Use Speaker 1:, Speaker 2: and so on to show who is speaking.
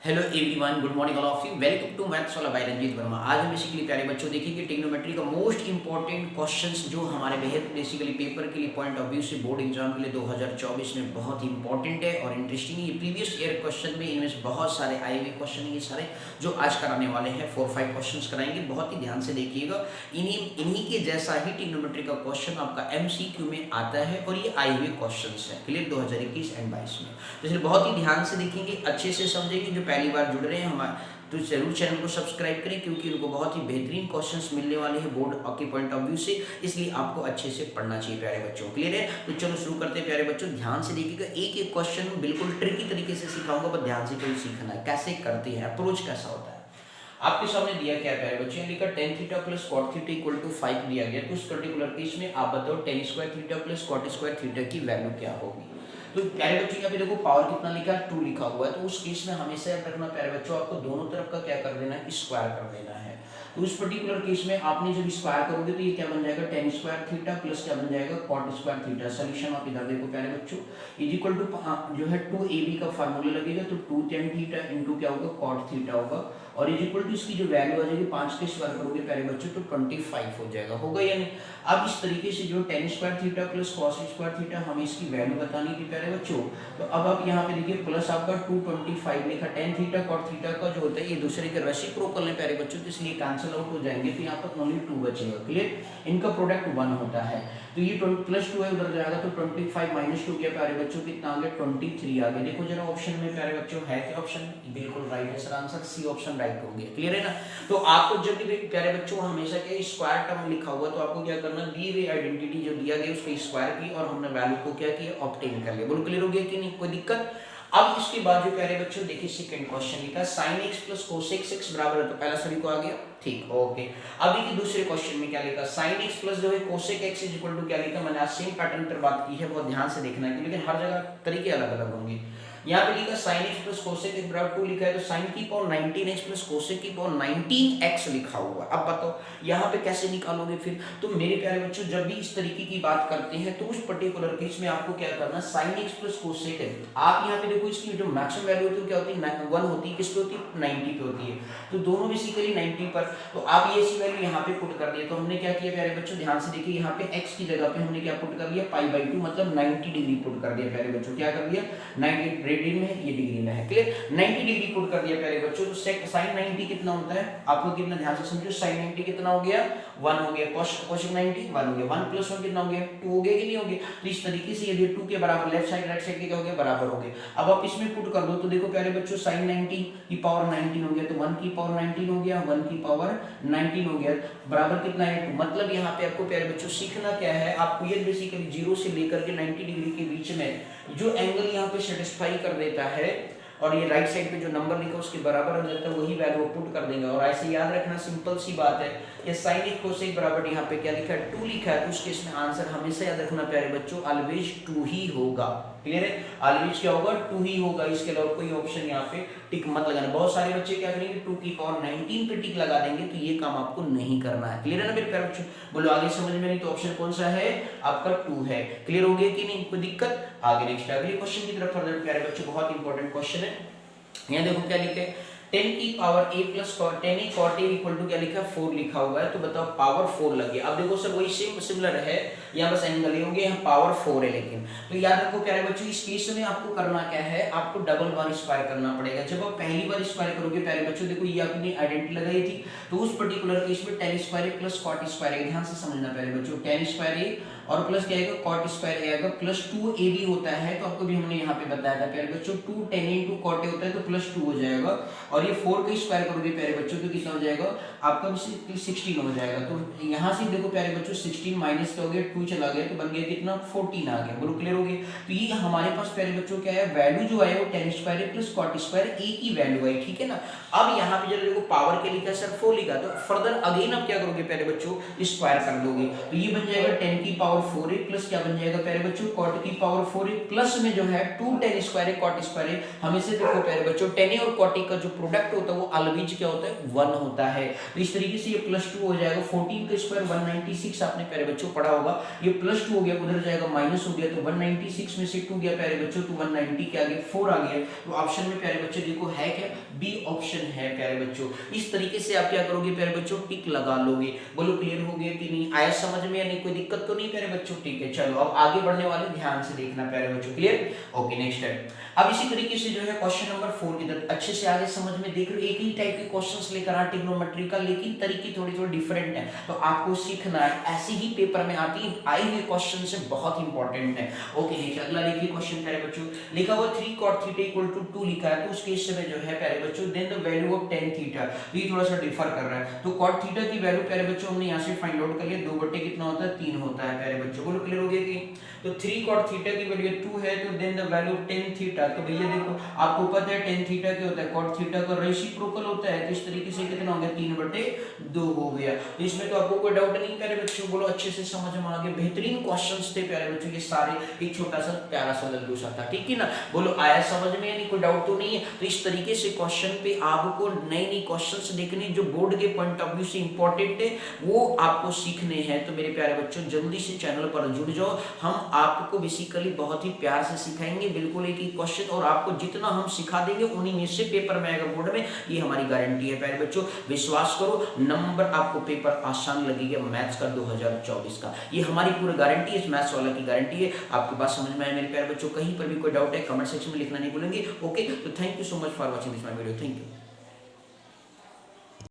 Speaker 1: Hello everyone, good morning all of you. Welcome to maths वाला by Ranjit Verma. आज हम basically प्यारे बच्चों देखिए ट्रिग्नोमेट्री का मोस्ट इंपॉर्टेंट क्वेश्चंस जो हमारे बेहद बेसिकली पेपर के लिए पॉइंट ऑफ व्यू से बोर्ड एग्जाम के लिए 2024 में बहुत ही इंपॉर्टेंट है और इंटरेस्टिंग है। ये प्रीवियस ईयर क्वेश्चन में इनमें से बहुत सारे आए हुए क्वेश्चन है, ये सारे जो आज कराने वाले हैं 4-5 क्वेश्चन कराएंगे। बहुत ही ध्यान से देखिएगा, इन्हीं के जैसा ही ट्रिग्नोमेट्री का क्वेश्चन आपका MCQ में आता है और ये आए हुए क्वेश्चन है क्लियर 2021 एंड 22 में। तो इसलिए बहुत ही ध्यान से देखेंगे, अच्छे से समझेंगे। जो पहली बार जुड़ रहे हैं हमारे तो जरूर चैनल को सब्सक्राइब करें, क्योंकि उनको बहुत ही बेहतरीन क्वेश्चंस मिलने वाले हैं बोर्ड के पॉइंट ऑफ व्यू से, इसलिए आपको अच्छे से पढ़ना चाहिए प्यारे बच्चों। क्लियर है? तो चलो शुरू करते हैं प्यारे बच्चों। ध्यान से देखिएगा, एक एक क्वेश्चन बिल्कुल ट्रिकी तरीके से सिखाऊंगा, बस ध्यान से कोई सीखना है कैसे करते हैं, अप्रोच कैसा होता है। आपके सामने दिया क्या है प्यारे बच्चों, लिखा tan theta plus cot theta equal to 5 दिया गया। तो उस पर्टिकुलर केस में आप बताओ tan square theta plus cot square theta की वैल्यू क्या होगी। तो प्यारे बच्चों यहाँ पे देखो पावर कितना लिखा है, 2 लिखा हुआ है। तो उस केस में हमेशा याद रखना प्यारे बच्चों, आपको दोनों तरफ का क्या कर देना है, स्क्वायर कर देना है। तो उस पर्टिकुलर केस में आपने जब स्क्वायर करोगे तो ये क्या बन जाएगा, tan स्क्वायर थीटा प्लस क्या बन जाएगा, cot स्क्वायर थीटा। सॉल्यूशन आप इधर देखो प्यारे बच्चों, इज इक्वल टू जो है 2ab का फार्मूला लगेगा, तो 2 tan थीटा इनटू क्या होगा, cot थीटा होगा, और इज इक्वल टू इसकी जो वैल्यू आ जाएगी 5 के स्क्वायर करोगे प्यारे बच्चों तो 25 हो जाएगा, होगा या नहीं। अब इस तरीके से जो tan square theta plus cos square theta हमें इसकी वैल्यू बतानी थी प्यारे बच्चों। तो अब आप यहाँ पे देखिए प्लस आपका 225 लिखा, tan थीटा cot थीटा का जो होता है ये दूसरे के रेसिप्रोकल है प्यारे बच्चों, तो इसलिए कैंसिल आउट हो जाएंगे। तो यहाँ पर ओनली 2 बचेगा। क्लियर? इनका प्रोडक्ट 1 होता है, तो ये +2 है उधर जाएगा, तो 25 माइनस 2 क्या प्यारे बच्चों, कितना आ गया, 23 आ गया। देखो जरा ऑप्शन में प्यारे बच्चों है क्या ऑप्शन, बिल्कुल राइट है sir, answer C option right हो गया। क्लियर है ना? तो आपको जब भी प्यारे बच्चों हमेशा क्या स्क्वायर टर्म लिखा हुआ, तो आपको क्या करना, दी हुई आइडेंटिटी जो दिया गया उसके स्क्वायर की और हमने वैल्यू को क्या किया, ऑब्टेन कर लिया। बोलो क्लियर हो गया कि नहीं, कोई दिक्कत। अब इसके बाद जो प्यारे बच्चों देखिए सेकंड क्वेश्चन लिखा sin x plus cos x बराबर है, तो पहला सभी को आ गया, ठीक ओके। अब देखिए दूसरे क्वेश्चन में क्या लिखा, sin x प्लस जो है cos x is equal to क्या लिखा, मैंने आज सेम पैटर्न पर बात की है, बहुत ध्यान से देखना है, लेकिन हर जगह तरीके अलग अलग होंगे। यहाँ पे लिखा sin x plus cos x बराबर 2 लिखा है, तो sin की पावर 19x प्लस cos की पावर 19x लिखा हुआ। अब बताओ यहाँ पे कैसे निकालोगे फिर। तो मेरे प्यारे बच्चों जब भी इस तरीके की बात करते हैं तो उस पर्टिकुलर केस में आपको क्या करना, sin x plus cos x है। आप यहाँ पे देखो इसकी जो मैक्सिमम वैल्यू होती है क्या होती है, 1 होती है, किस पे होती है, 90 पे होती है। तो दोनों बेसिकली 90 पर, तो आप ये सी वैल्यू यहाँ पे पुट कर दिए। तो हमने क्या किया प्यारे बच्चों, ध्यान से देखिए, यहाँ पे x की जगह पे हमने क्या पुट कर दिया, π/2 मतलब 90 डिग्री पुट कर दिया प्यारे बच्चों। क्या कर दिया, 90 रेडियन में है, ये डिग्री में है। क्लियर? 90 डिग्री पुट कर दिया प्यारे बच्चों। तो sin 90 कितना होता है, आपको कितना ध्यान से समझो, sin 90 कितना हो गया, 1 हो गया, cos 90 1 हो गया, 1 + 1 कितना हो गया, 2 हो गया कि नहीं हो गया। तो इस तरीके से यदि 2 के बराबर लेफ्ट साइड राइट साइड के क्या हो गया, बराबर हो गए। अब आप इसमें पुट कर दो, तो देखो प्यारे बच्चों sin 90 की पावर 19 हो गया, तो 1 की पावर 19 हो गया, 1 की पावर 19 हो गया, बराबर कितना है 2। मतलब यहाँ पे आपको प्यारे बच्चों सीखना क्या है, आपको ये बेसिकली 0 से लेकर के 90 डिग्री के बीच में जो एंगल यहाँ पे सेटिस्फाई कर देता है और ये राइट साइड पे जो नंबर लिखा उसके बराबर हो जाता है, वही वैल्यू पुट कर देंगे। और ऐसे याद रखना, सिंपल सी बात है, ये sin x cos x बराबर यहाँ पे क्या लिखा है, 2 लिखा है, तो उसके इसमें आंसर हमेशा याद रखना प्यारे बच्चों, ऑलवेज 2 ही होगा। क्लियर है? ऑलवेज क्या होगा, 2 ही होगा, इसके अलावा कोई ऑप्शन यहाँ पे टिक मत लगाना। बहुत सारे बच्चे क्या करेंगे, 2 की पावर 19 पे टिक लगा देंगे, तो ये काम आपको नहीं करना है। क्लियर है ना मेरे प्यारे बच्चों, बोलो आगे समझ में नहीं, तो ऑप्शन कौन सा है आपका, 2 है। क्लियर हो गया कि नहीं, कोई दिक्कत। आगे नेक्स्ट अगले क्वेश्चन की तरफ फर्दर प्यारे बच्चों, बहुत इंपॉर्टेंट क्वेश्चन है। यहाँ देखो क्या लिखे, 10 की power a plus 10 cot a equal to क्या लिखा है, 4 लिखा हुआ है। तो बताओ पावर 4 लगी। अब देखो सर वही सेम सिमिलर है, यहाँ बस एंगल ही होंगे, यहाँ पावर 4 है लेकिन। तो याद रखो प्यारे बच्चों, इस केस में आपको करना क्या है, आपको डबल बार स्क्वायर करना पड़ेगा। जब आप पहली बार स्क्वायर करोगे प्यारे बच्चों, देखो ये आपने आइडेंटिटी लगाई थी, तो उस पर्टिकुलर केस में tan square a plus cot square a, ध्यान से समझना प्यारे बच्चों, tan स्क्वायर a और प्लस क्या आएगा, cot स्क्वायर a आएगा, प्लस 2ab होता है। तो आपको भी हमने यहाँ पे बताया था प्यारे बच्चों, 2 tan into cot a होता है, तो प्लस 2 हो जाएगा, और ये 4 का स्क्वायर करोगे प्यारे बच्चों तो कितना हो जाएगा आपका, 16 हो जाएगा। तो यहाँ से देखो प्यारे बच्चों 16 माइनस क्या हो गया, 2 चला गया, तो बन गया कितना, 14 आ गया। बोलो क्लियर हो गया। तो ये हमारे पास प्यारे बच्चों क्या है, वैल्यू जो आया वो tan square a plus cot square a की वैल्यू आई, ठीक है ना। अब यहाँ पे जब देखो पावर के लिखा है सर 4 लिखा, तो फर्दर अगेन अब क्या करोगे प्यारे बच्चों, स्क्वायर कर दोगे, तो ये बन जाएगा 10 की पावर पावर 4a प्लस क्या बन जाएगा प्यारे बच्चों cot की पावर 4a प्लस में जो है 2 tan स्क्वायर है cot स्क्वायर है। हमेशा देखो प्यारे बच्चों tan और cot का जो प्रोडक्ट होता है वो अलविज क्या होता है 1 होता है। तो इस तरीके से ये +2 हो जाएगा 14 का स्क्वायर 196 आपने प्यारे बच्चों पढ़ा होगा। ये +2 हो गया उधर जाएगा माइनस हो गया तो 196 में से 2 गया प्यारे बच्चों तो 190 के आगे 4 आ गया। तो ऑप्शन में प्यारे बच्चों देखो है क्या बी ऑप्शन है प्यारे बच्चों। इस तरीके से आप क्या करोगे प्यारे बच्चों टिक लगा लोगे। बोलो क्लियर हो गया कि नहीं, आया समझ में या नहीं, कोई दिक्कत तो नहीं प्यारे बच्चों। ठीक है चलो अब आगे बढ़ने वाले ध्यान से देखना प्यारे बच्चों। क्लियर ओके नेक्स्ट है। अब इसी तरीके से जो है क्वेश्चन नंबर 4 की तरफ अच्छे से आगे समझ में देख रहे हो। एक ही टाइप के क्वेश्चंस लेकर आ ट्रिग्नोमेट्री का, लेकिन तरीके थोड़ी थोड़ी डिफरेंट है तो आपको सीखना है। ऐसे ही पेपर में आती आई हुई क्वेश्चन से बहुत इंपॉर्टेंट है। ओके नेक्स्ट अगला देखिए क्वेश्चन प्यारे बच्चों लिखा हुआ 3 cot थीटा इक्वल टू 2 लिखा है। तो उस केस में जो है प्यारे बच्चों then the value of tan theta, ये थोड़ा सा डिफर कर रहा है। तो cot थीटा की वैल्यू प्यारे बच्चों हमने यहां से फाइंड आउट कर लिया 2 बटे कितना होता है 3 होता है प्यारे बच्चों। बोलो क्लियर हो गया कि तो 3 cot थीटा की वैल्यू 2 है तो then the value of tan theta, तो भैया देखो आपको पता है tan थीटा क्या होता है cot थीटा का रेसिप्रोकल होता है। तो इस तरीके से कितना हो गया 3/2 हो गया। तो इसमें तो आपको कोई डाउट नहीं प्यारे बच्चों। बोलो अच्छे से समझ में आ गया। बेहतरीन क्वेश्चंस थे प्यारे बच्चों ये सारे, एक छोटा सा प्यारा सा लल्लू सा था। ठीक है ना, बोलो आया समझ में यानी कोई डाउट तो नहीं है। तो इस तरीके से क्वेश्चन पे आपको नई नई क्वेश्चंस देखने जो बोर्ड के पॉइंट ऑफ व्यू से इंपॉर्टेंट है वो आपको सीखने हैं। तो मेरे प्यारे बच्चों जल्दी से चैनल पर जुड़ जाओ। हम आपको बेसिकली बहुत ही प्यार से सिखाएंगे बिल्कुल एक ही क्वेश्चन, और आपको जितना हम सिखा देंगे उन्हीं में से पेपर में आएगा बोर्ड में, ये हमारी गारंटी है प्यारे बच्चों। विश्वास करो नंबर आपको पेपर आसान लगेगा मैथ्स का 2024 का, ये हमारी पूरी गारंटी है। मैथ्स वाला की गारंटी है। आपकी बात समझ में आए मेरे प्यारे बच्चों? कहीं पर भी कोई डाउट है कमेंट सेक्शन में लिखना नहीं भूलेंगे। ओके तो thank you so much for watching this my video. Thank you.